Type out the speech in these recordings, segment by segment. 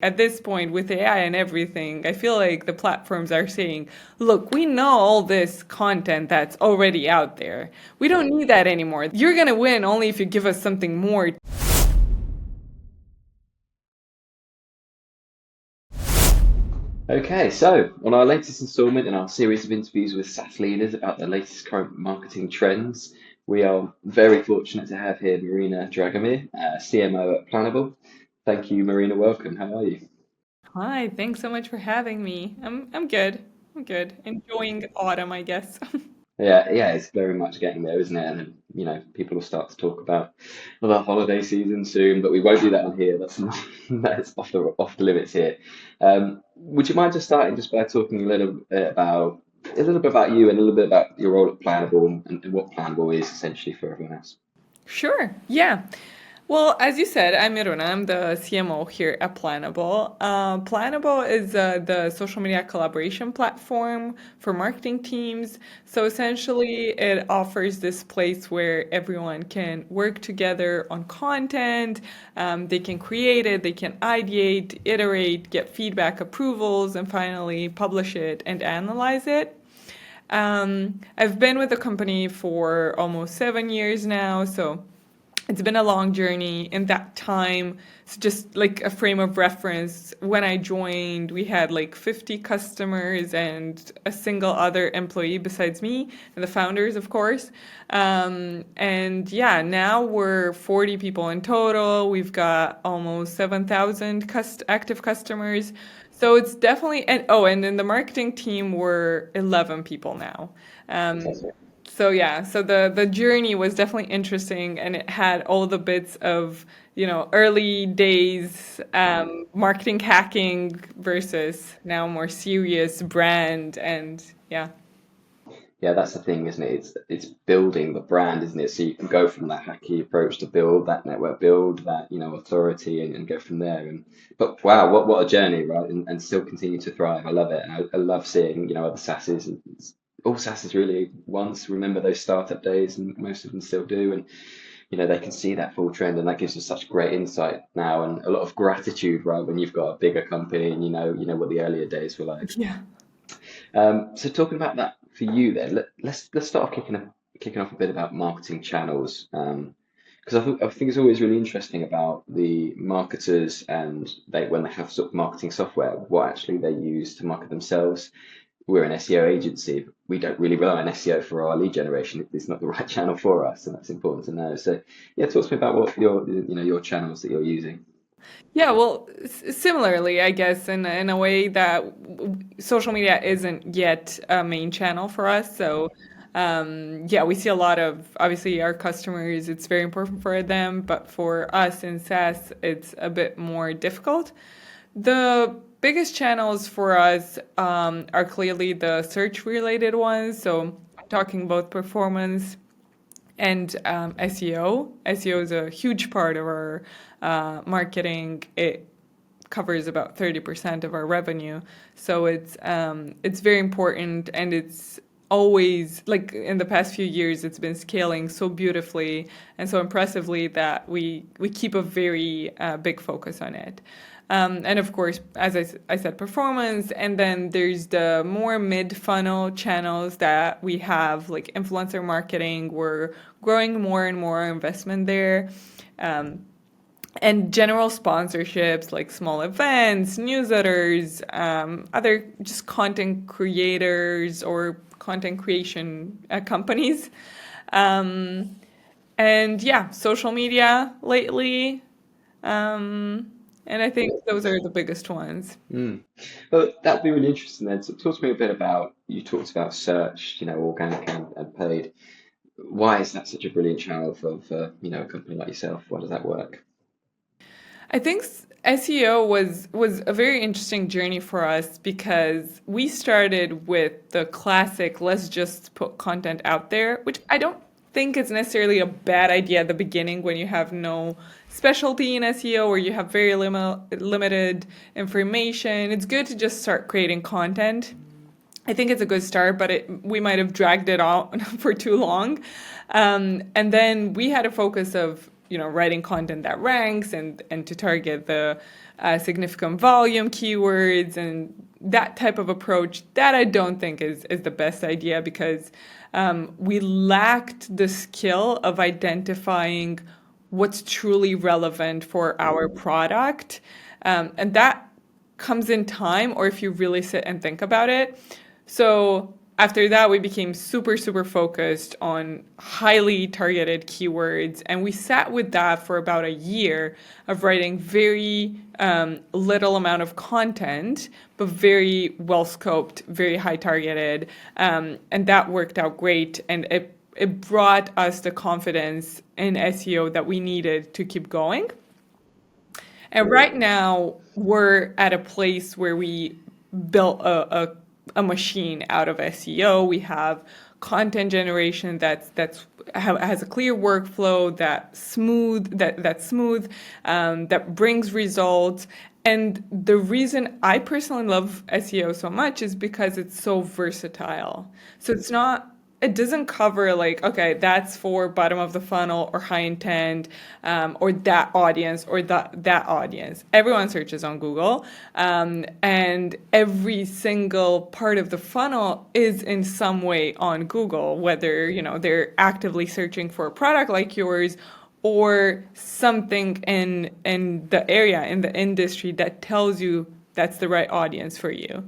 At this point, with AI and everything, I feel like the platforms are saying, look, we know all this content that's already out there. We don't need that anymore. You're going to win only if you give us something more. Okay, so on our latest installment in our series of interviews with SaaS leaders about the latest current marketing trends, we are very fortunate to have here Miruna Dragomir, CMO at Planable. Thank you, Marina. Welcome. How are you? Hi, thanks so much for having me. I'm good. I'm good. Enjoying autumn, I guess. Yeah, it's very much getting there, isn't it? And people will start to talk about the holiday season soon, but we won't do that on here. That's not, that's off the limits here. Would you mind just starting just by talking a little bit about you and a little bit about your role at Planable and what Planable is essentially for everyone else? Sure. Yeah. Well, as you said, I'm Miruna. I'm the CMO here at Planable. Planable is the social media collaboration platform for marketing teams. So essentially, it offers this place where everyone can work together on content. They can create it, they can ideate, iterate, get feedback, approvals, and finally publish it and analyze it. I've been with the company for almost 7 years now, so it's been a long journey. In that time, it's just like a frame of reference. When I joined, we had like 50 customers and a single other employee besides me and the founders, of course. And yeah, now we're 40 people in total. We've got almost 7,000 active customers. So it's definitely, and in the marketing team, we're 11 people now. Um, Fantastic. so yeah, so the journey was definitely interesting, and it had all the bits of, early days marketing hacking versus now more serious brand, and yeah. Yeah, that's the thing, isn't it? It's building the brand, isn't it? So you can go from that hacky approach to build that network, build that, authority and go from there. But wow, what a journey, right? And still continue to thrive. I love it. And I love seeing, other SaaSes and all SaaSes really once remember those startup days, and most of them still do. And they can see that full trend, and that gives us such great insight now and a lot of gratitude, right? When you've got a bigger company and you know what the earlier days were like. Yeah. So talking about that for you then, let's start off kicking off a bit about marketing channels. Because I think it's always really interesting about the marketers and when they have sort of marketing software, what actually they use to market themselves. We're an SEO agency. We don't really rely on SEO for our lead generation if it's not the right channel for us, and that's important to know. So yeah, talk to me about what your channels that you're using. Yeah, well, similarly, I guess, in a way that social media isn't yet a main channel for us. So, yeah, we see a lot of, obviously, our customers, it's very important for them, but for us in SaaS, it's a bit more difficult. The biggest channels for us are clearly the search related ones. So, talking about performance and SEO. SEO is a huge part of our marketing. It covers about 30% of our revenue, so it's very important, and it's always like in the past few years it's been scaling so beautifully and so impressively that we keep a very big focus on it. And of course, as I said, performance. And then there's the more mid funnel channels that we have, like influencer marketing. We're growing more and more investment there. Um, and general sponsorships like small events, newsletters, other just content creators or content creation companies. Um, and yeah, social media lately. Um, and I think those are the biggest ones. Mm. Well, that'd be really interesting then. So talk to me a bit about, you talked about search, organic and paid. Why is that such a brilliant channel for a company like yourself? Why does that work? I think SEO was a very interesting journey for us because we started with the classic let's just put content out there, which I don't think is necessarily a bad idea at the beginning when you have no specialty in SEO or you have very limited information. It's good to just start creating content. I think it's a good start, but we might have dragged it on for too long. And then we had a focus of writing content that ranks and to target the significant volume keywords and that type of approach, that I don't think is the best idea, because we lacked the skill of identifying what's truly relevant for our product. And that comes in time, or if you really sit and think about it. So after that, we became super, super focused on highly targeted keywords. And we sat with that for about a year of writing very little amount of content, but very well scoped, very high targeted. And that worked out great. And it brought us the confidence in SEO that we needed to keep going. And right now, we're at a place where we built a machine out of SEO. We have content generation that's has a clear workflow, that's smooth, that brings results. And the reason I personally love SEO so much is because it's so versatile. So it doesn't cover like, okay, that's for bottom of the funnel or high intent, or that audience or that audience. Everyone searches on Google, and every single part of the funnel is in some way on Google, whether they're actively searching for a product like yours or something in the area, in the industry that tells you that's the right audience for you.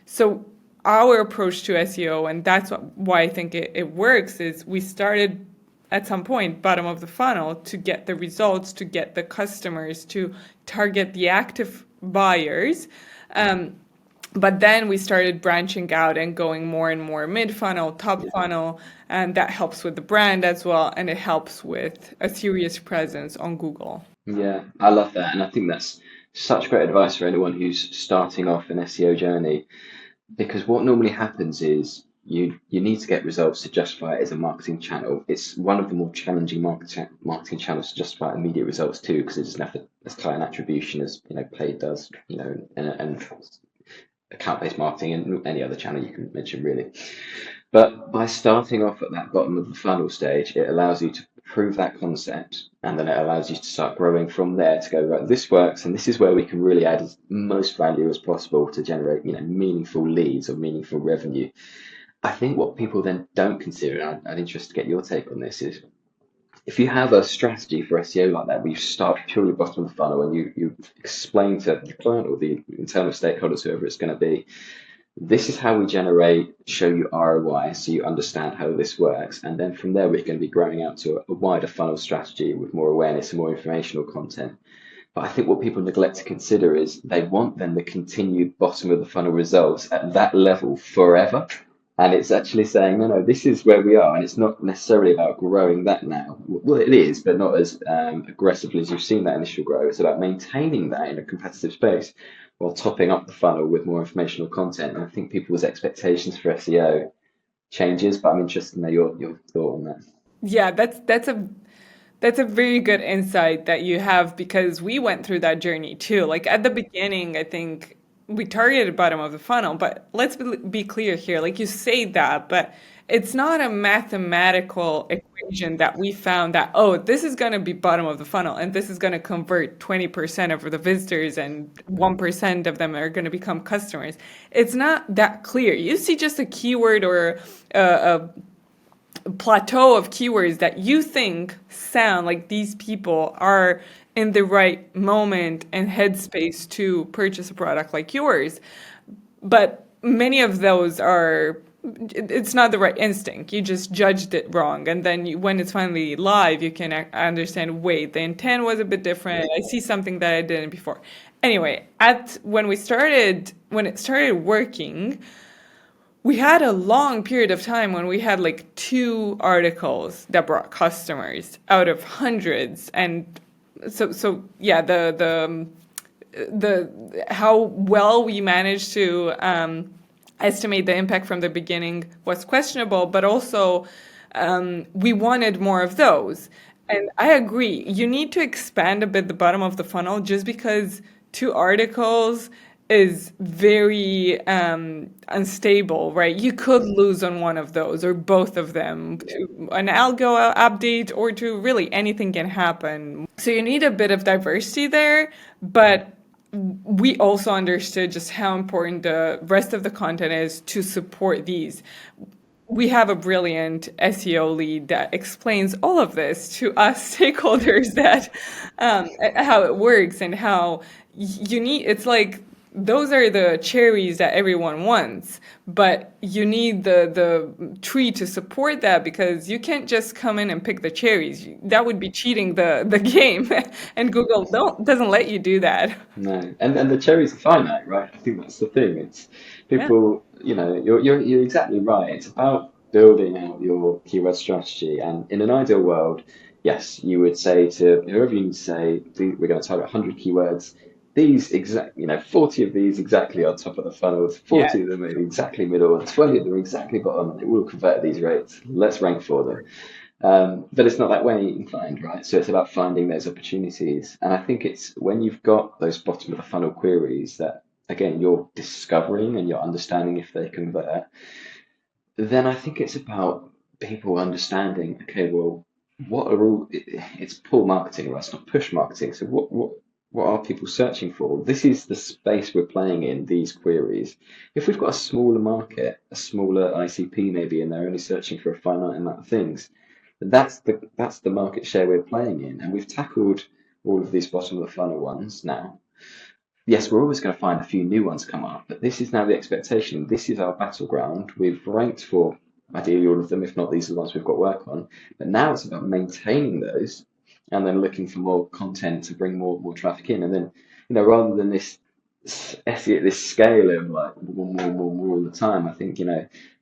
So our approach to SEO, and that's why I think it works, is we started at some point bottom of the funnel to get the results, to get the customers, to target the active buyers. But then we started branching out and going more and more mid-funnel, top funnel, and that helps with the brand as well, and it helps with a serious presence on Google. Yeah, I love that. And I think that's such great advice for anyone who's starting off an SEO journey. Because what normally happens is you need to get results to justify it as a marketing channel. It's one of the more challenging marketing channels to justify immediate results too, because it doesn't have as high an attribution as paid does, and account-based marketing and any other channel you can mention really. But by starting off at that bottom of the funnel stage, it allows you to prove that concept, and then it allows you to start growing from there to go, right, this works, and this is where we can really add as most value as possible to generate meaningful leads or meaningful revenue. I think what people then don't consider, and I'm interested to get your take on this, is if you have a strategy for SEO like that, where you start purely bottom of the funnel and you explain to the client or the internal stakeholders, whoever it's going to be, this is how we show you ROI, so you understand how this works. And then from there, we're going to be growing out to a wider funnel strategy with more awareness and more informational content. But I think what people neglect to consider is they want then the continued bottom of the funnel results at that level forever. And it's actually saying, no, this is where we are. And it's not necessarily about growing that now. Well, it is, but not as aggressively as you've seen that initial growth. It's about maintaining that in a competitive space while topping up the funnel with more informational content. And I think people's expectations for SEO changes, but I'm interested to know your thought on that. Yeah, that's a very good insight that you have, because we went through that journey too. Like at the beginning, I think we targeted bottom of the funnel, but let's be clear here. Like you say that, but it's not a mathematical equation that we found that, oh, this is going to be bottom of the funnel and this is going to convert 20% of the visitors and 1% of them are going to become customers. It's not that clear. You see just a keyword or a plateau of keywords that you think sound like these people are in the right moment and headspace to purchase a product like yours. But many of those it's not the right instinct. You just judged it wrong. And then when it's finally live, you can understand, wait, the intent was a bit different. I see something that I didn't before. Anyway, when it started working, we had a long period of time when we had like 2 articles that brought customers out of hundreds. And so yeah, the how well we managed to estimate the impact from the beginning was questionable, but also we wanted more of those. And I agree, you need to expand a bit the bottom of the funnel, just because 2 articles is very unstable, right? You could lose on one of those or both of them to an algo update or to really anything can happen. So you need a bit of diversity there, but we also understood just how important the rest of the content is to support these. We have a brilliant SEO lead that explains all of this to us stakeholders that how it works and how you need it's like those are the cherries that everyone wants, but you need the tree to support that because you can't just come in and pick the cherries. That would be cheating the game, and Google doesn't let you do that. No, and the cherries are finite, right? I think that's the thing. It's Yeah. people, you're exactly right. It's about building out your keyword strategy, and in an ideal world, yes, you would say to whoever you say, we're going to target 100 keywords. These 40 of these exactly on top of the funnel, Yeah. 40 of them are exactly middle, and 20 of them are exactly bottom, and it will convert at these rates. Let's rank for them. But it's not that way inclined, right? So it's about finding those opportunities. And I think it's when you've got those bottom of the funnel queries that, again, you're discovering and you're understanding if they convert, then I think it's about people understanding, okay, well, what are all, it's pull marketing, right? It's not push marketing. So what are people searching for? This is the space we're playing in, these queries. If we've got a smaller market, a smaller ICP maybe, and they're only searching for a finite amount of things, that's the market share we're playing in, and we've tackled all of these bottom of the funnel ones now. Yes, we're always going to find a few new ones come up, but this is now the expectation. This is our battleground. We've ranked for ideally all of them, if not these are the ones we've got work on. But now it's about maintaining those and then looking for more content to bring more traffic in. And then, rather than this this scale of like more all the time, I think,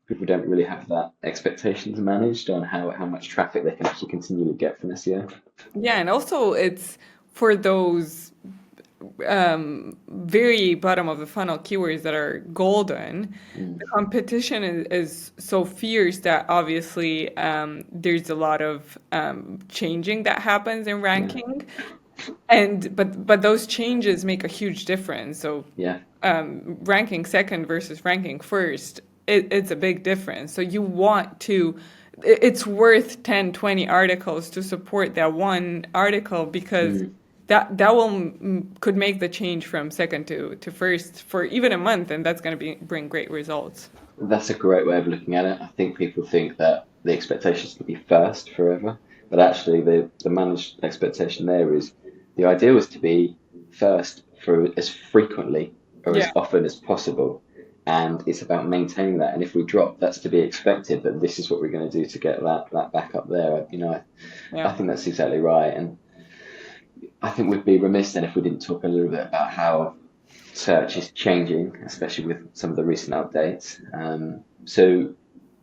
people don't really have that expectations managed on how much traffic they can actually continually get from SEO. Yeah, and also it's for those very bottom of the funnel keywords that are golden. The Mm, competition is so fierce that obviously there's a lot of changing that happens in yeah, ranking, and but those changes make a huge difference. So yeah. ranking second versus ranking first, it's a big difference. So you want to. It's worth 10, 20 articles to support that one article because Mm. that will could make the change from second to first for even a month, and that's going to bring great results. That's a great way of looking at it. I think people think that the expectation is to be first forever, but actually the managed expectation there is the ideal is to be first for as frequently or Yeah, as often as possible. And it's about maintaining that. And if we drop, that's to be expected, but this is what we're going to do to get that back up there. I yeah. think that's exactly right. And I think we'd be remiss then if we didn't talk a little bit about how search is changing, especially with some of the recent updates. So,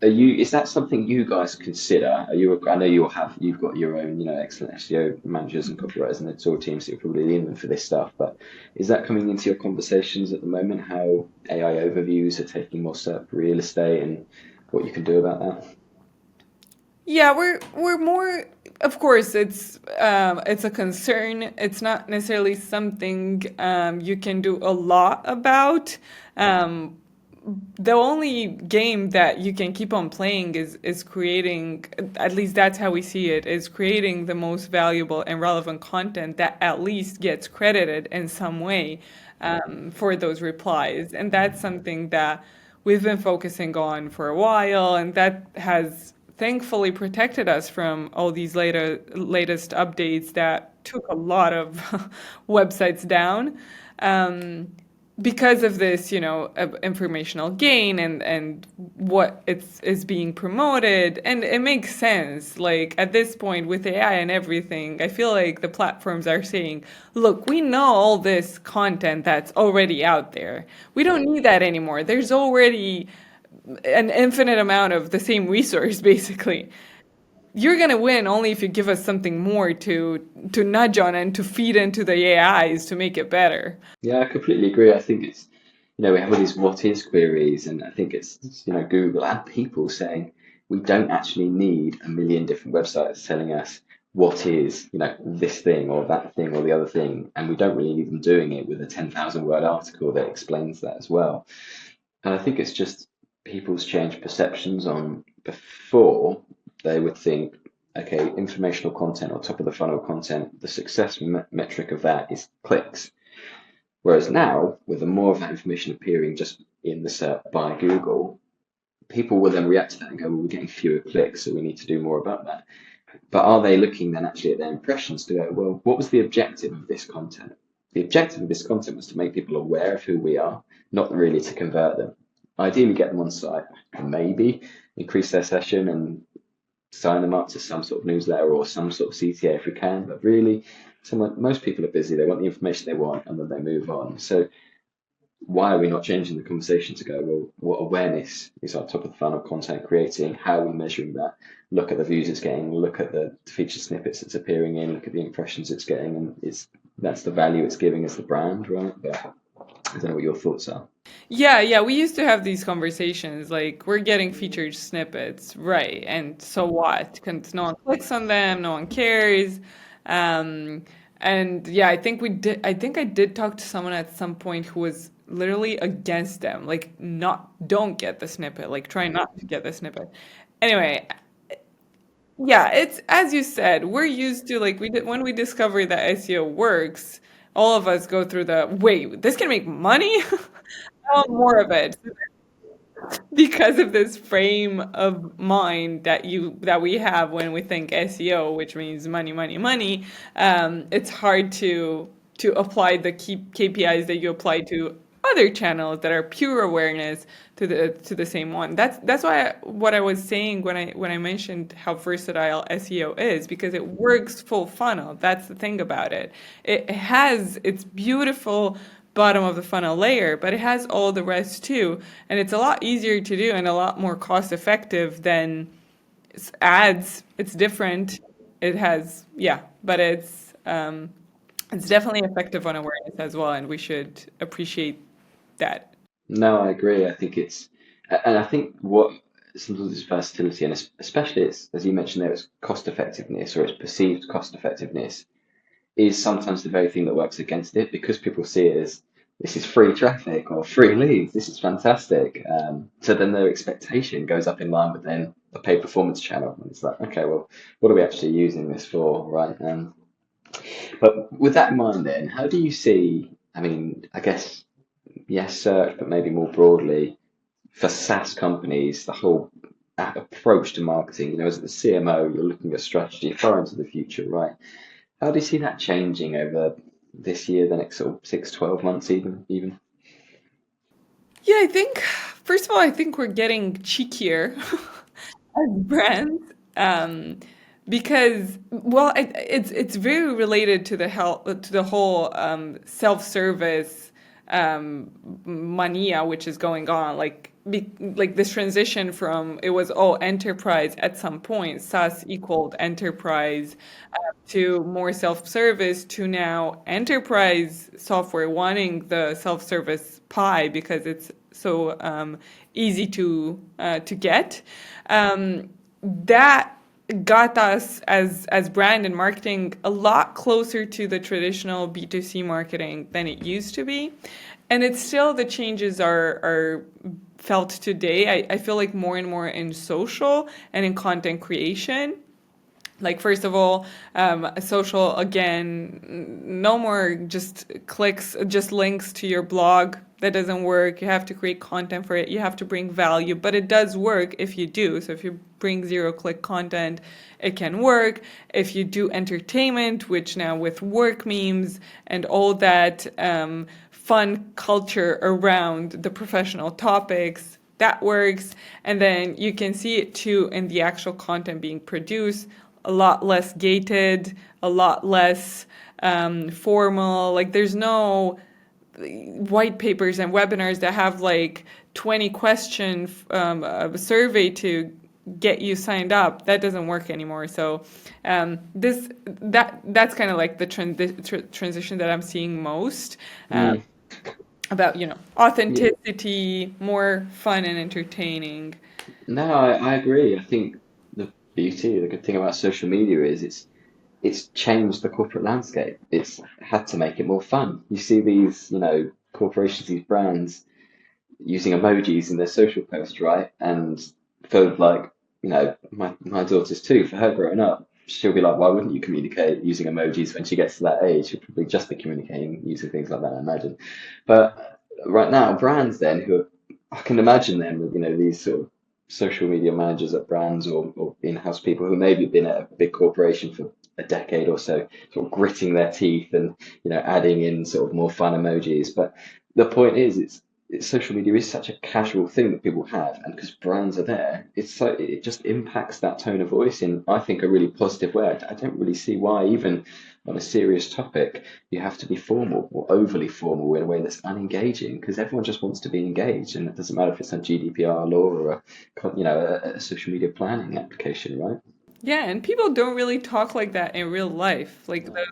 is that something you guys consider? I know you've got your own, excellent SEO managers and copywriters and editorial teams that you're probably leaning for this stuff, but is that coming into your conversations at the moment? How AI overviews are taking more SERP real estate and what you can do about that? Yeah, we're more. Of course, it's a concern. It's not necessarily something you can do a lot about. Um, the only game that you can keep on playing is creating. At least that's how we see it. Is creating the most valuable and relevant content that at least gets credited in some way for those replies, and that's something that we've been focusing on for a while, and that has thankfully protected us from all these latest updates that took a lot of websites down. Because of this, informational gain and what is being promoted, and it makes sense. Like at this point with AI and everything, I feel like the platforms are saying, "Look, we know all this content that's already out there. We don't need that anymore. There's already an infinite amount of the same resource, basically. You're gonna win only if you give us something more to nudge on and to feed into the AIs to make it better." Yeah, I completely agree. I think it's, we have all these what is queries, and I think it's, Google and people saying we don't actually need a million different websites telling us what is, this thing or that thing or the other thing, and we don't really need them doing it with a 10,000 word article that explains that as well. And I think it's just people's changed perceptions on before they would think, okay, informational content or top of the funnel content, the success metric of that is clicks. Whereas now, with the more of that information appearing just in the search by Google, people will then react to that and go, well, we're getting fewer clicks, so we need to do more about that. But are they looking then actually at their impressions to go, well, what was the objective of this content? The objective of this content was to make people aware of who we are, not really to convert them. Ideally, get them on site, and maybe increase their session and sign them up to some sort of newsletter or some sort of CTA if we can. But really, most people are busy. They want the information they want, and then they move on. So why are we not changing the conversation to go, well, what awareness is our top of the funnel content creating? How are we measuring that? Look at the views it's getting, look at the featured snippets it's appearing in, look at the impressions it's getting, and that's the value it's giving as the brand, right? But I don't know what your thoughts are. Yeah, we used to have these conversations like we're getting featured snippets, right? And so what? Because no one clicks on them, no one cares. Um, and yeah, I think we did. I think I did talk to someone at some point who was literally against them, like not don't get the snippet, like try not to get the snippet. Anyway, yeah, it's as you said, we're used to like we did when we discover that SEO works, all of us go through the wait, this can make money? I want more of it because of this frame of mind that we have when we think SEO, which means money, money, money. It's hard to apply the key KPIs that you apply to other channels that are pure awareness to the same one. That's why what I was saying when I mentioned how versatile SEO is, because it works full funnel. That's the thing about it. It has its beautiful bottom of the funnel layer, but it has all the rest too. And it's a lot easier to do and a lot more cost effective than ads. It's different. It has, yeah, but it's definitely effective on awareness as well, and we should appreciate that. No, I agree. And I think what sometimes it's versatility, and especially it's, as you mentioned there, it's cost effectiveness or it's perceived cost effectiveness is sometimes the very thing that works against it because people see it as this is free traffic or free leads. This is fantastic. So then their expectation goes up in line with then the paid performance channel. And it's like, okay, well, what are we actually using this for, right? But with that in mind, then, how do you see? I mean, I guess yes, search, but maybe more broadly for SaaS companies, the whole approach to marketing. As the CMO, you're looking at strategy far into the future, right? How do you see that changing over this year, the next sort of 6, 12 months, even? Yeah, I think first of all, I think we're getting cheekier as brands, because well, it's very related to the health to the whole self-service mania which is going on. Like this transition from it was enterprise at some point, SaaS equaled enterprise, to more self-service to now enterprise software wanting the self-service pie because it's so easy to get. That got us as brand and marketing a lot closer to the traditional B2C marketing than it used to be. And it's still the changes are felt today. I feel like more and more in social and in content creation. Like, first of all, social, again, no more just clicks, just links to your blog. That doesn't work. You have to create content for it. You have to bring value, but it does work if you do. So if you bring zero-click content, it can work. If you do entertainment, which now with work memes and all that fun culture around the professional topics, that works. And then you can see it too in the actual content being produced. A lot less gated, a lot less formal. Like there's no white papers and webinars that have like 20 question survey to get you signed up. That doesn't work anymore. So that's kind of like the transition that I'm seeing most, Mm. about Yeah. authenticity, more fun and entertaining. No, I agree. I think the good thing about social media is it's changed the corporate landscape. It's had to make it more fun. You see these, corporations, these brands using emojis in their social posts, right? And for like, my daughter's two, for her growing up, she'll be like, why wouldn't you communicate using emojis when she gets to that age? She'll probably just be communicating using things like that, I imagine. But right now, brands then I can imagine them with, these sort of social media managers at brands or in-house people who maybe been at a big corporation for a decade or so, sort of gritting their teeth and, adding in sort of more fun emojis. But the point is, social media is such a casual thing that people have, and because brands are there, it just impacts that tone of voice in, I think, a really positive way. I don't really see why, even on a serious topic, you have to be formal or overly formal in a way that's unengaging, because everyone just wants to be engaged, and it doesn't matter if it's a GDPR law or a social media planning application, right? Yeah, and people don't really talk like that in real life. Like No.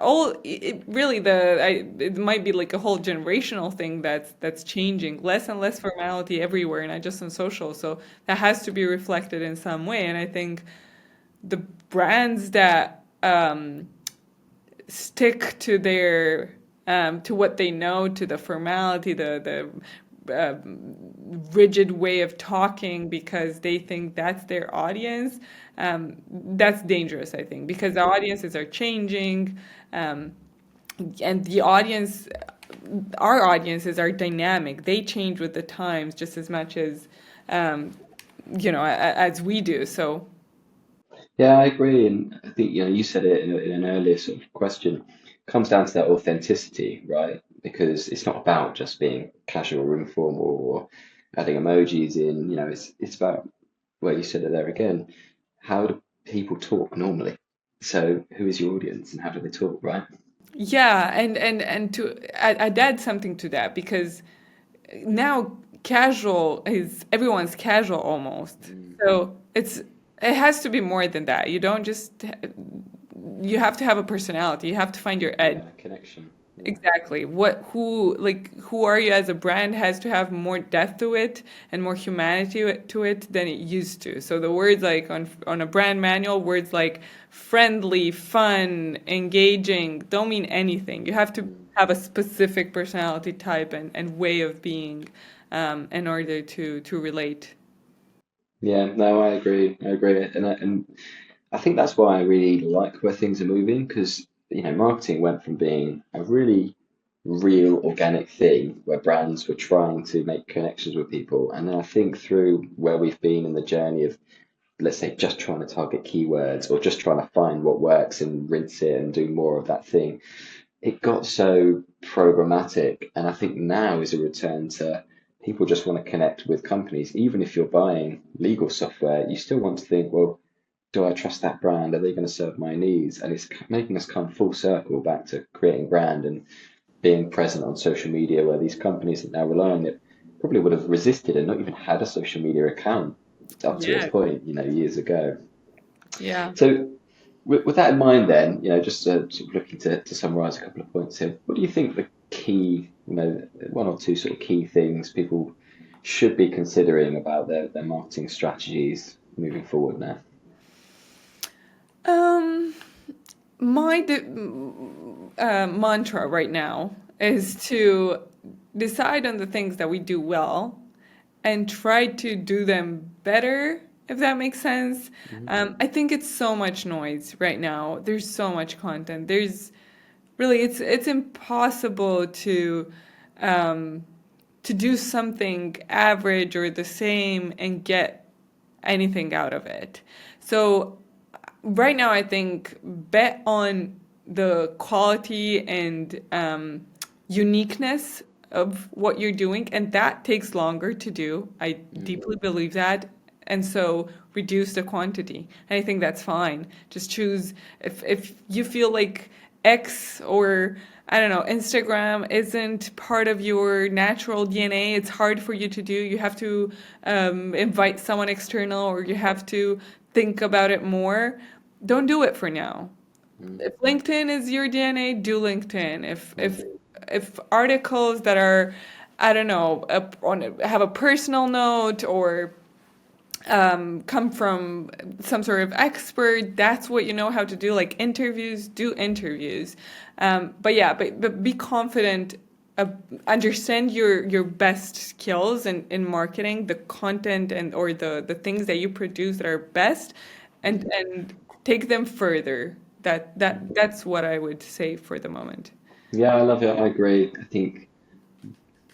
all it really it might be like a whole generational thing that's changing. Less and less formality everywhere, not just on social. So that has to be reflected in some way. And I think the brands that stick to their to what they know, to the formality, the rigid way of talking because they think that's their audience. That's dangerous, I think, because the audiences are changing, um, and our audiences are dynamic. They change with the times just as much as um, as we do. So Yeah, I agree, and I think you said it in an earlier sort of question. It comes down to that authenticity, right? Because it's not about just being casual or informal or adding emojis in. It's about, well, you said it there again. How do people talk normally? So who is your audience and how do they talk, right? yeah, and I'd add something to that because now casual is everyone's casual almost. Mm. So it has to be more than that. You don't just you have to have a personality. You have to find your edge. Yeah, connection. Yeah. Exactly. Who are you as a brand has to have more depth to it and more humanity to it than it used to. So the words like on a brand manual, words like friendly, fun, engaging don't mean anything. You have to Mm. have a specific personality type and way of being in order to relate. Yeah, no, I agree. I agree, and I think that's why I really like where things are moving because marketing went from being a really real organic thing where brands were trying to make connections with people, and then I think through where we've been in the journey of, let's say, just trying to target keywords or just trying to find what works and rinse it and do more of that thing, it got so programmatic. And I think now is a return to people just want to connect with companies. Even if you're buying legal software, you still want to think, well, do I trust that brand? Are they going to serve my needs? And it's making us come full circle back to creating brand and being present on social media, where these companies that now rely on it probably would have resisted and not even had a social media account up to this Yeah. point, years ago. Yeah. So, with that in mind, then, just sort of looking to summarize a couple of points here, what do you think the key, one or two sort of key things people should be considering about their marketing strategies moving forward now? Um, my mantra right now is to decide on the things that we do well and try to do them better, if that makes sense. Hmm. I think it's so much noise right now. There's so much content. There's really it's impossible um, to do something average or the same and get anything out of it. So right now, I think bet on the quality and uniqueness of what you're doing, and that takes longer to do. I Mm. deeply believe that. And so reduce the quantity. And I think that's fine. Just choose if you feel like X or I don't know, Instagram isn't part of your natural DNA. It's hard for you to do. You have to invite someone external or you have to think about it more. Don't do it for now. Mm. If LinkedIn is your DNA, do LinkedIn. Mm. If articles that are, I don't know, have a personal note or come from some sort of expert. That's what you know how to do. Like interviews, do interviews. But be confident. Understand your best skills in marketing, the content or the things that you produce that are best, and take them further. That's what I would say for the moment. Yeah, I love it. I agree. I think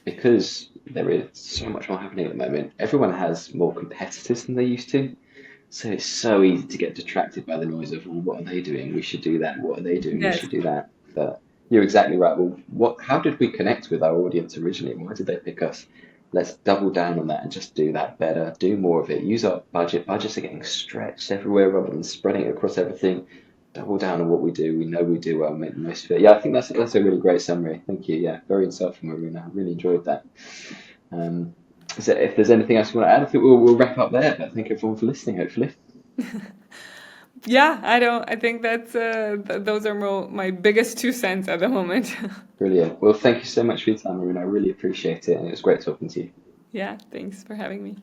because there is so much more happening at the moment, everyone has more competitors than they used to. So it's so easy to get distracted by the noise of, well, what are they doing? We should do that. What are they doing? We Yes. should do that. But you're exactly right. Well, how did we connect with our audience originally? Why did they pick us? Let's double down on that and just do that better, do more of it. Use our budget. Budgets are getting stretched everywhere rather than spreading it across everything. Double down on what we do. We know we do well, make the most of it. Yeah, I think that's a really great summary. Thank you. Yeah, very insightful, Marina. I really enjoyed that. Um, so if there's anything else you want to add, I think we'll wrap up there. But thank everyone for listening, hopefully. Yeah, I don't. I think that's those are my biggest 2 cents at the moment. Brilliant. Well, thank you so much for your time, Marina. I really appreciate it, and it was great talking to you. Yeah, thanks for having me.